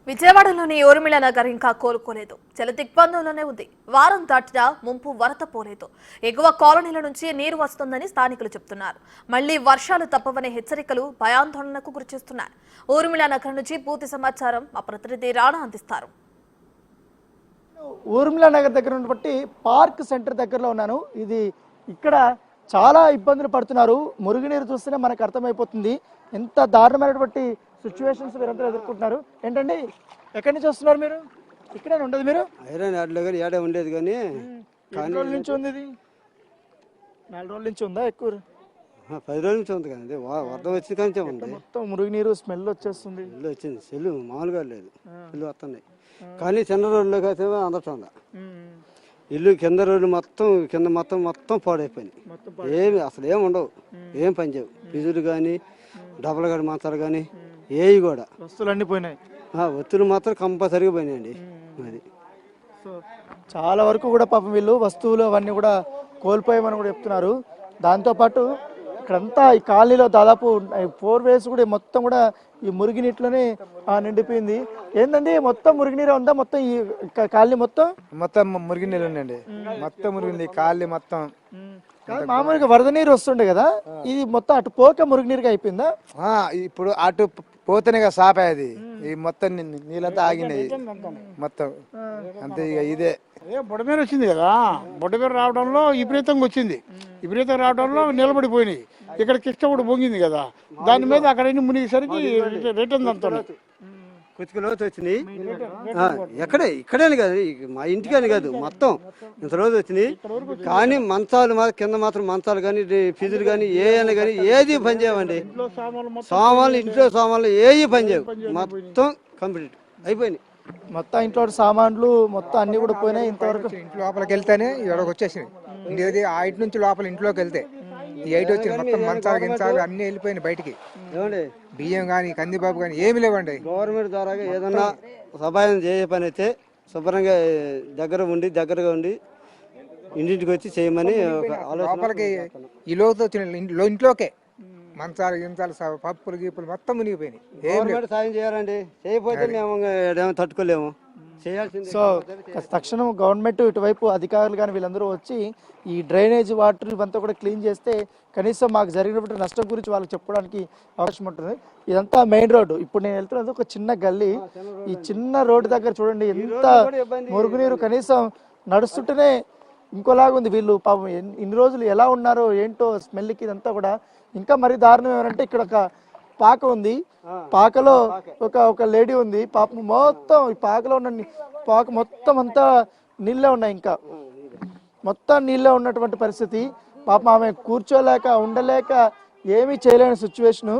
విజయవాడలోని ఊర్మిళ నగర్ ఇంకా కోలుకోలేదు. జల దిగ్బంధంలోనే ఉంది. వారం దాటినా ముంపు వరద పోలేదు. ఎగువ కాలనీల నుంచి నీరు వస్తుందని స్థానికులు చెబుతున్నారు. మళ్లీ వర్షాలు తప్పవనే హెచ్చరికలు భయాందోళనకు గురిచేస్తున్నాయి. ఊర్మిళ నగర్ నుంచి పూర్తి సమాచారం మా ప్రతినిధి రాణా అందిస్తారు. ఊర్మిళ నగర్ దగ్గర ఉన్నటువంటి పార్క్ సెంటర్ దగ్గరలో ఉన్నాను. ఇక్కడ చాలా ఇబ్బందులు పడుతున్నారు. మురుగునీరు చూస్తేనే మనకు అర్థమైపోతుంది ఎంత దారుణమైనటువంటి సిచ్యువేషన్స్ మీరందరూ ఎదుర్కొంటున్నారు. ఏంటండి, ఎక్కడి నుంచి వస్తున్నారు మీరు? ఇక్కడే ఉండదు మీరు? ఐరన్ యాడ్లో కానీ ఏడే ఉండేది కానీ రోజుల నుంచి ఉంది ఇది? 4 రోజుల నుంచి ఉందా? ఎక్కువ 10 రోజుల నుంచి ఉంది కానీ వరద వచ్చిన కానీ ఉంది. మొత్తం మురుగునీరు స్మెల్ వచ్చేస్తుంది. ఇల్లు వచ్చింది, సెల్లు మామూలుగా లేదు, ఇల్లు వస్తున్నాయి. కానీ చిన్న రోడ్లోకి అయితే అందటం ఇల్లు కింద రోడ్లు మొత్తం పాడైపోయినాయి. ఏమి అసలు ఏమి ఉండవు, ఏం పని చేయవు. ఫిజులు కానీ డబల్ గడి మంచాలు కానీ ఏవి కూడా వస్తువులు అన్నీ పోయినాయి. ఒత్తులు మాత్రం కంపల్సరీగా పోయినాయండి. అది సో చాలా వరకు కూడా పాపం వీళ్ళు వస్తువులు అవన్నీ కూడా కోల్పోయామని కూడా చెప్తున్నారు. దాంతోపాటు ఇక్కడంతా ఈ కాలనీలో దాదాపు 4 ways కూడా మొత్తం కూడా ఈ మురుగునీటిలోనే నిండిపోయింది. ఏంటండి, మొత్తం మురుగునీరు ఉందా? మొత్తం ఈ కాలనీ మొత్తం మురుగునీరు ఉందండి. మొత్తం మురుగునీరు కాలనీ మొత్తం. మామూలుగా వరద నీరు వస్తుండే కదా, ఇది మొత్తం అటు పోక మురుగునీరుగా అయిపోయిందా? ఇప్పుడు అటు పోతేనే కదా సాపే అది. ఈ మొత్తం నీళ్ళంతా ఆగినాయి మొత్తం అంతే. ఇక ఇదే బుడమేర వచ్చింది కదా, బుడమేర రావడంలో విపరీతంగా వచ్చింది. విపరీతంగా రావడంలో నిలబడిపోయినాయి. ఇక్కడ కిష్టపడి పొంగింది కదా, దాని మీద అక్కడ మునిగేసరికి రిటర్న్ అంతా కొద్దిగా లోతు వచ్చినాయి. ఇక్కడే కాదు, మా ఇంటికని కాదు, మొత్తం ఇంత రోజు వచ్చినాయి. కానీ మంచాలు కింద మాత్రం మంచాలు కానీ ఫిజులు కానీ ఏమైనా కానీ ఏది పని చేయమండి. ఇంట్లో సామాన్లు ఏవి పని చేయవు, మొత్తం కంప్లీట్ అయిపోయినాయి. మొత్తం ఇంట్లో సామాన్లు మొత్తం అన్ని కూడా పోయినాయి. ఇంతవరకు ఇంట్లో లోపలికి వెళ్తేనే ఇక్కడికి వచ్చేసినాయి. ఆ ఇటు నుంచి లోపల ఇంట్లోకి వెళ్తే ఈ ఐటు వచ్చింది. మొత్తం మంచాలు అన్ని వెళ్ళిపోయినాయి బయటికి. బియ్యం కానీ కందిబాబు కానీ ఏమి లేవండి. గవర్నమెంట్ ద్వారా ఏదన్నా సహాయం చేసే పని అయితే శుభ్రంగా దగ్గరగా ఉండి ఇంటింటికి వచ్చి చేయమని లోపలికి ఈ లోతు వచ్చిన ఇంట్లోకే మంచాలు పప్పులు గీపులు మొత్తం మునిగిపోయినాయి. గవర్నమెంట్ సాయం చేయాలండి. చేయకపోతే మేము తట్టుకోలేము. సో తక్షణం గవర్నమెంట్ ఇటువైపు అధికారులు కానీ వీళ్ళందరూ వచ్చి ఈ డ్రైనేజ్ వాటర్ ఇవంతా కూడా క్లీన్ చేస్తే కనీసం మాకు జరిగినటువంటి నష్టం గురించి వాళ్ళకి చెప్పడానికి అవకాశం ఉంటుంది. ఇదంతా మెయిన్ రోడ్డు. ఇప్పుడు నేను వెళ్తున్నది ఒక చిన్న గల్లీ. ఈ చిన్న రోడ్డు దగ్గర చూడండి ఎంత మురుగునీరు. కనీసం నడుస్తుంటేనే ఇంకోలాగుంది. వీళ్ళు పాపం ఇన్ని రోజులు ఎలా ఉన్నారో ఏంటో స్మెల్కి. ఇదంతా కూడా ఇంకా మరీ దారుణం ఏమంటే ఇక్కడ ఒక పాక ఉంది. పాకలో ఒక లేడీ ఉంది. పాపం మొత్తం ఈ పాకలో ఉన్న పాక మొత్తం అంతా నీళ్ళే ఉన్నాయి. ఇంకా మొత్తం నీళ్ళే ఉన్నటువంటి పరిస్థితి. పాపం ఆమె కూర్చోలేక ఉండలేక ఏమీ చేయలేని సిచ్యువేషను.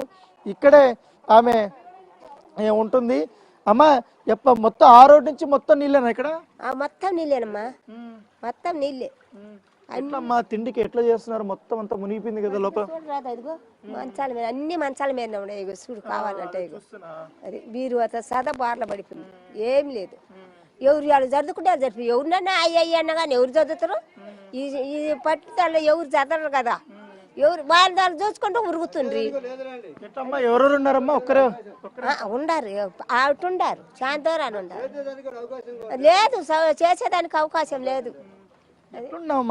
ఇక్కడే ఆమె ఉంటుంది. అమ్మ మొత్తం ఆ రోడ్ నుంచి మొత్తం నీళ్ళేనా? ఇక్కడ మొత్తం నీళ్ళేనమ్మా, మొత్తం నీళ్ళే. అమ్మా తిండికి ఎట్లా చేస్తున్నారు? మొత్తం అంతా మునిగిపోయింది కదా లోపల. ఇదిగో మంచాల మీద అన్ని మంచాల మీద ఉన్నాయి. ఇగో చూడు కావాలంటే ఇగో అది బీరు సదా బార్ల పడిపోయింది. ఏం లేదు. ఎవరు వాళ్ళు చదువుకుంటే జరిపి ఎవరినన్నా అయ్యన్న కానీ ఎవరు చదువుతారు? ఈ పట్టుదల ఎవరు చదవరు కదా. ఎవరు వాళ్ళు చూసుకుంటూ ఉరుగుతుండ్రి. ఎవరెవరు ఉన్నారమ్మా? ఒక్కరే ఉండారు, అటుండారు, శాంతవరాని ఉండారు. లేదు, చేసేదానికి అవకాశం లేదు.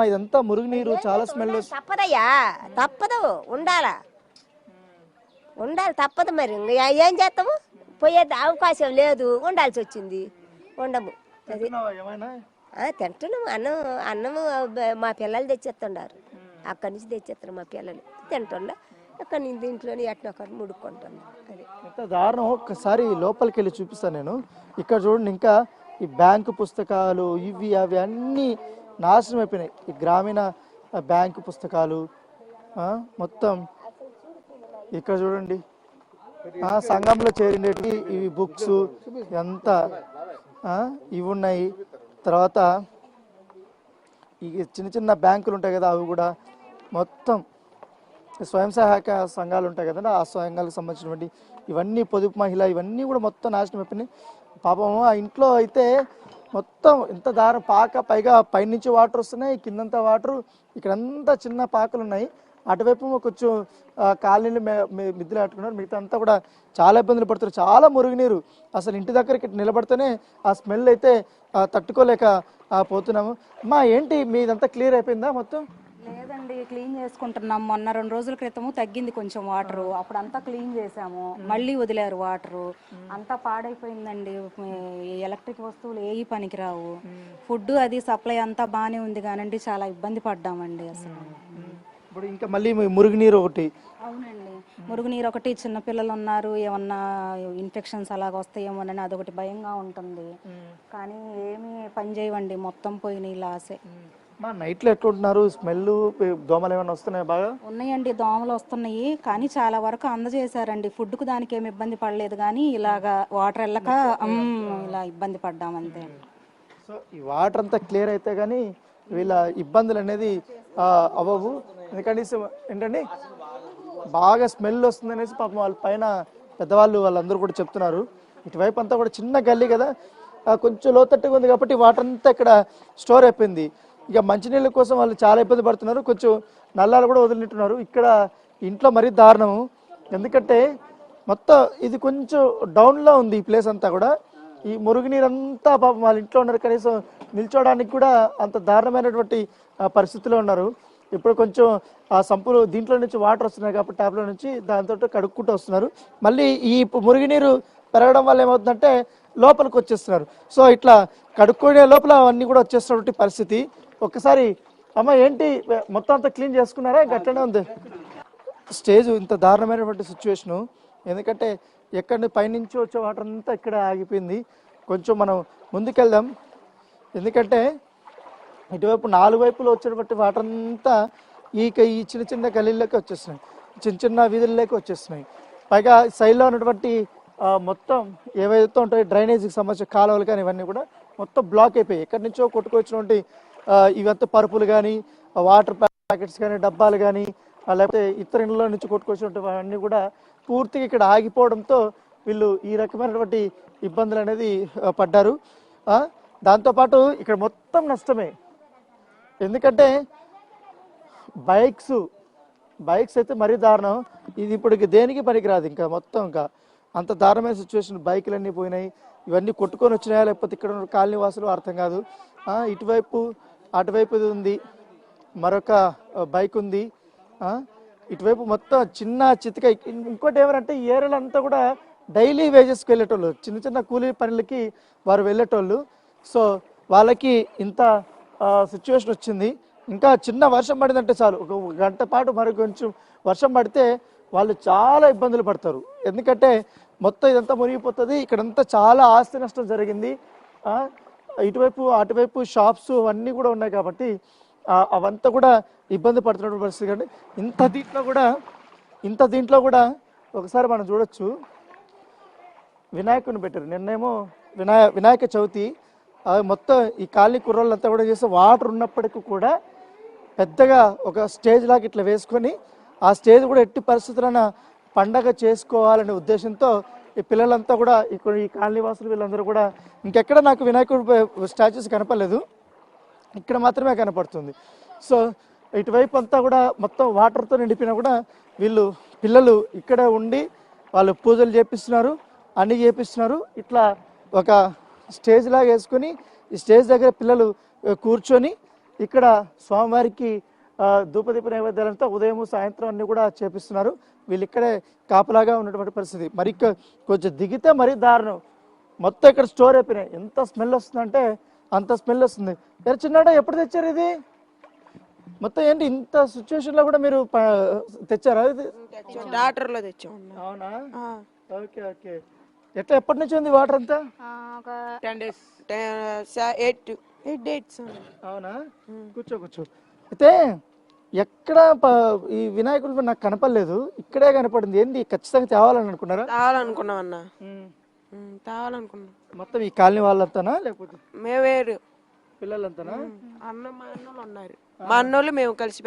ఇదంతా మురుగునీరు, చాలా స్మెల్. తప్పదయ్యా, తప్పదు, ఉండాలి తప్పదు. మరి ఏం చేస్తాము? పోయే అవకాశం లేదు, ఉండాల్సి వచ్చింది. ఉండము. తింటున్నాము. అన్నము మా పిల్లలు తెచ్చేస్తుండారు. అక్కడి నుంచి తెచ్చేస్తారు మా పిల్లలు. తింటుండ అక్కడి నుంచి ఇంట్లోనే ఎట్నొకరు ముడుకుంటున్నాం. అది ఎంత దారుణం. ఒక్కసారి లోపలికి వెళ్ళి చూపిస్తాను నేను. ఇక్కడ చూడండి, ఇంకా ఈ బ్యాంకు పుస్తకాలు ఇవి అవి అన్నీ నాశనం అయిపోయినాయి. ఈ గ్రామీణ బ్యాంకు పుస్తకాలు మొత్తం. ఇక్కడ చూడండి, సంఘంలో చేరినవి ఇవి బుక్స్ ఎంత ఇవి ఉన్నాయి. తర్వాత ఈ చిన్న బ్యాంకులు ఉంటాయి కదా, అవి కూడా మొత్తం. స్వయం సహాయక సంఘాలు ఉంటాయి కదండి, ఆ సంఘాలకు సంబంధించినటువంటి ఇవన్నీ, పొదుపు మహిళ ఇవన్నీ కూడా మొత్తం నాశనం అయిపోయినాయి. పాపం ఆ ఇంట్లో అయితే మొత్తం ఎంత దారం పాక, పైగా పైనుంచి వాటర్ వస్తున్నాయి, కిందంతా వాటరు. ఇక్కడంతా చిన్న పాకలు ఉన్నాయి. అటువైపు కొంచెం కాలనీలు మిద్దెలు కట్టుకున్నారు. మిగతా అంతా కూడా చాలా ఇబ్బందులు పడుతున్నారు. చాలా మురుగునీరు అసలు ఇంటి దగ్గరికి నిలబడితేనే ఆ స్మెల్ అయితే తట్టుకోలేక పోతున్నాము. అమ్మా ఏంటి మీదంతా క్లియర్ అయిపోయిందా మొత్తం? లేదండి, క్లీన్ చేసుకుంటున్నాం. మొన్న 2 రోజుల క్రితము తగ్గింది కొంచెం వాటరు, అప్పుడు అంతా క్లీన్ చేసాము, మళ్ళీ వదిలేరు వాటరు. అంతా పాడైపోయిందండి. ఎలక్ట్రిక్ వస్తువులు ఏవి పనికిరావు. ఫుడ్ అది సప్లై అంతా బాగానే ఉంది కానండి చాలా ఇబ్బంది పడ్డామండి అసలు. ఇప్పుడు ఇంకా మళ్ళీ మురుగునీరు ఒకటి. అవునండి, మురుగునీరు ఒకటి, చిన్నపిల్లలు ఉన్నారు, ఏమన్నా ఇన్ఫెక్షన్స్ అలాగ వస్తాయేమోనని అదొకటి భయంగా ఉంటుంది. కానీ ఏమీ పని చేయవండి, మొత్తం పోయినాయి లాసే. మా నైట్లో ఎట్లుంటున్నారు? స్మెల్ దోమలు ఏమైనా వస్తున్నాయి? బాగా ఉన్నాయండి, దోమలు వస్తున్నాయి, కానీ చాలా వరకు అందజేశారండి. ఫుడ్కు దానికి ఏమి ఇబ్బంది పడలేదు, కానీ ఇలాగా వాటర్ వెళ్ళక ఇలా ఇబ్బంది పడ్డామంతే. సో ఈ వాటర్ అంతా క్లియర్ అయితే కానీ వీళ్ళ ఇబ్బందులు అనేది అవ్వవు. ఎందుకంటే ఏంటండి బాగా స్మెల్ వస్తుంది అనేసి పాపం వాళ్ళ పైన పెద్దవాళ్ళు వాళ్ళందరూ కూడా చెప్తున్నారు. ఇటువైపు అంతా కూడా చిన్న గల్లీ కదా, కొంచెం లోతట్టుగా ఉంది కాబట్టి వాటర్ అంతా ఇక్కడ స్టోర్ అయిపోయింది. ఇక మంచినీళ్ళ కోసం వాళ్ళు చాలా ఇబ్బంది పడుతున్నారు. కొంచెం నల్లాలు కూడా వదిలినట్టున్నారు. ఇక్కడ ఇంట్లో మరీ దారుణము, ఎందుకంటే మొత్తం ఇది కొంచెం డౌన్లో ఉంది ఈ ప్లేస్ అంతా కూడా. ఈ మురుగునీరంతా పాపం వాళ్ళ ఇంట్లో ఉన్నారు, కనీసం నిల్చోడానికి కూడా అంత దారుణమైనటువంటి పరిస్థితిలో ఉన్నారు. ఇప్పుడు కొంచెం ఆ సంపులు దీంట్లో నుంచి వాటర్ వస్తున్నాయి కాబట్టి ట్యాప్లో నుంచి దాంతో కడుక్కుంటూ వస్తున్నారు. మళ్ళీ ఈ మురుగునీరు పెరగడం వల్ల ఏమవుతుందంటే లోపలికి వచ్చేస్తున్నారు. సో ఇట్లా కడుక్కునే లోపల అవన్నీ కూడా వచ్చేస్తున్నటువంటి పరిస్థితి. ఒక్కసారి అమ్మ ఏంటి మొత్తం అంతా క్లీన్ చేసుకున్నారా? గట్లనే ఉంది స్టేజ్. ఇంత దారుణమైనటువంటి సిచ్యువేషను, ఎందుకంటే ఎక్కడి పైనుంచి వచ్చే వాటర్ అంతా ఇక్కడ ఆగిపోయింది. కొంచెం మనం ముందుకెళ్దాం, ఎందుకంటే ఇటువైపు 4 వైపులు వచ్చినటువంటి వాటర్ అంతా ఈ చిన్న చిన్న గల్లీల్లోకి వచ్చేస్తున్నాయి, చిన్న చిన్న వీధుల్లోకి వచ్చేస్తున్నాయి. పైగా సైడ్లో ఉన్నటువంటి మొత్తం ఏవైతే ఉంటాయో డ్రైనేజీకి సంబంధించిన కాలువలు కానీ ఇవన్నీ కూడా మొత్తం బ్లాక్ అయిపోయాయి. ఎక్కడి నుంచో కొట్టుకొచ్చినటువంటి ఇవంతా పరుపులు కానీ, వాటర్ ప్యాకెట్స్ కానీ, డబ్బాలు కానీ, లేకపోతే ఇతర ఇళ్ళ నుంచి కొట్టుకొచ్చినటువంటి అవన్నీ కూడా పూర్తిగా ఇక్కడ ఆగిపోవడంతో వీళ్ళు ఈ రకమైనటువంటి ఇబ్బందులు అనేది పడ్డారు. దాంతోపాటు ఇక్కడ మొత్తం నష్టమే, ఎందుకంటే బైక్స్ అయితే మరీ దారుణం. ఇది ఇప్పుడు దేనికి పనికిరాదు, ఇంకా మొత్తం ఇంకా అంత దారుణమైన సిచ్యువేషన్. బైకులన్నీ పోయినాయి, ఇవన్నీ కొట్టుకొని వచ్చినాయా లేకపోతే ఇక్కడ ఉన్న కాలనీ వాసులు అర్థం కాదు. ఇటువైపు అటువైపు ఉంది, మరొక బైక్ ఉంది, ఇటువైపు మొత్తం చిన్న చితిక. ఇంకోటి ఏమంటే ఈ ఏరియాలో అంతా కూడా డైలీ వేజెస్కి వెళ్ళేటోళ్ళు, చిన్న చిన్న కూలీ పనులకి వారు వెళ్ళేటోళ్ళు. సో వాళ్ళకి ఇంత సిచ్యువేషన్ వచ్చింది. ఇంకా చిన్న వర్షం పడిందంటే చాలు, ఒక గంట పాటు మరి కొంచెం వర్షం పడితే వాళ్ళు చాలా ఇబ్బందులు పడతారు. ఎందుకంటే మొత్తం ఇదంతా మునిగిపోతుంది. ఇక్కడంతా చాలా ఆస్తి నష్టం జరిగింది. ఇటువైపు అటువైపు షాప్స్ అన్నీ కూడా ఉన్నాయి కాబట్టి అవంతా కూడా ఇబ్బంది పడుతున్న పరిస్థితి. కానీ ఇంత దీంట్లో కూడా ఒకసారి మనం చూడొచ్చు, వినాయకుని పెట్టారు. నిన్నేమో వినాయక చవితి, మొత్తం ఈ కాలనీ కుర్రోళ్ళంతా కూడా చేస్తే వాటర్ ఉన్నప్పటికీ కూడా పెద్దగా ఒక స్టేజ్ లాగా ఇట్లా వేసుకొని ఆ స్టేజ్ కూడా ఎట్టి పరిస్థితులైనా పండగ చేసుకోవాలనే ఉద్దేశంతో ఈ పిల్లలంతా కూడా ఇక్కడ ఈ కాలనీ వాసులు వీళ్ళందరూ కూడా, ఇంకెక్కడ నాకు వినాయకుడు స్టాచ్యూస్ కనపడలేదు, ఇక్కడ మాత్రమే కనపడుతుంది. సో ఇటువైపు అంతా కూడా మొత్తం వాటర్తో నిండిపోయినా కూడా వీళ్ళు పిల్లలు ఇక్కడ ఉండి వాళ్ళు పూజలు చేపిస్తున్నారు, అన్నీ చేపిస్తున్నారు. ఇట్లా ఒక స్టేజ్ లాగా వేసుకొని ఈ స్టేజ్ దగ్గర పిల్లలు కూర్చొని ఇక్కడ స్వామివారికి ధూపదీప నైవేద్యాలంతా ఉదయం సాయంత్రం అన్నీ కూడా చేపిస్తున్నారు. వీళ్ళు ఇక్కడే కాపలాగా ఉన్నటువంటి పరిస్థితి. మరి కొంచెం దిగితే మరీ దారుణం, మొత్తం ఇక్కడ స్టోర్ అయిపోయినాయి. ఎంత స్మెల్ వస్తుందంటే అంత స్మెల్ వస్తుంది. చిన్నడా ఎప్పుడు తెచ్చారు ఇది మొత్తం? ఏంటి ఇంత సిచ్యువేషన్లో కూడా మీరు తెచ్చారా? ఇది డాక్టర్లో తెచ్చాం. అవునా? Okay okay. ఎప్పటి నుంచి ఉంది వాటర్ అంతా? ఒక 10 days 8 days. అవునా? కూర్చో. అయితే ఎక్కడ ఈ వినాయకుడు నాకు కనపడలేదు, ఇక్కడే కనపడింది. ఏంటి ఖచ్చితంగా తేవాలని అనుకున్నారా? తేవాలనుకున్నాం అన్న, తేవాలనుకున్నాం. మొత్తం ఈ కాలనీ వాళ్ళంతానా లేకపోతే మేవేరు పిల్లలంతానా? మా అన్నోళ్ళు ఉన్నారు, మా అన్నోళ్ళు మేము కలిసి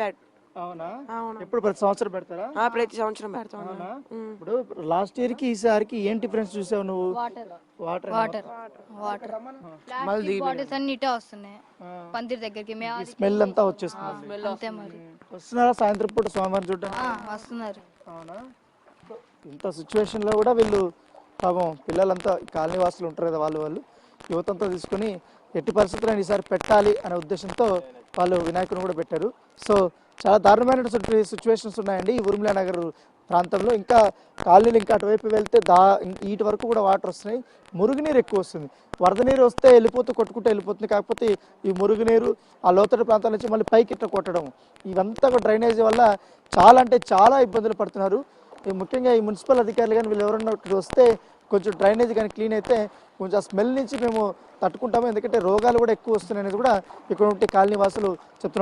అవునా? అవును. ఎప్పుడు ప్రతి సంవత్సరం పెడతారా? ప్రతి సంవత్సరం పెడతాం అన్న. అవునా? ఇప్పుడు లాస్ట్ ఇయర్ కి ఈసారికి ఏం డిఫరెన్స్ చూసావు నువ్వు? వాటర్ మళ్ళీ బాటిల్స్ అన్ని ఇటే వస్తున్నాయి పందిరి దగ్గరికి మేము స్మెల్ అంతా వచ్చేస్తుంది. అంతే మరి వస్తున్నారా సాయంత్రం పూట స్వామివారిని చూడడానికి? వస్తున్నారు. అవునా? ఇంత సిచ్యువేషన్ లో కూడా వీళ్ళు పాపం పిల్లలంతా కాలనీ వాసులు ఉంటారు కదా, వాళ్ళు యువతంతా తీసుకొని ఎట్టి పరిస్థితుల్లో ఈసారి పెట్టాలి అనే ఉద్దేశంతో వాళ్ళు వినాయకుని కూడా పెట్టారు. సో చాలా దారుణమైన సిచ్యువేషన్స్ ఉన్నాయండి ఈ ఉర్మిళా నగర్ ప్రాంతంలో. ఇంకా కాలనీలు ఇంకా అటువైపు వెళ్తే ఇటు వరకు కూడా వాటర్ వస్తున్నాయి. మురుగునీరు ఎక్కువ వస్తుంది. వరద నీరు వస్తే కొట్టుకుంటూ వెళ్ళిపోతుంది. కాకపోతే ఈ మురుగునీరు ఆ లోతట్టు ప్రాంతాల నుంచి మళ్ళీ పైకి ఇట్లా కొట్టడం, ఇవంతా కూడా డ్రైనేజీ వల్ల చాలా అంటే చాలా ఇబ్బందులు పడుతున్నారు. ముఖ్యంగా ఈ మున్సిపల్ అధికారులు కానీ వీళ్ళు ఎవరన్నా వస్తే కొంచెం డ్రైనేజ్ కానీ క్లీన్ అయితే కొంచెం ఆ స్మెల్ నుంచి మేము తట్టుకుంటాము. ఎందుకంటే రోగాలు కూడా ఎక్కువ వస్తున్నాయి అనేది కూడా ఇక్కడ ఉంటే కాలనీ వాసులు చెప్తున్నారు.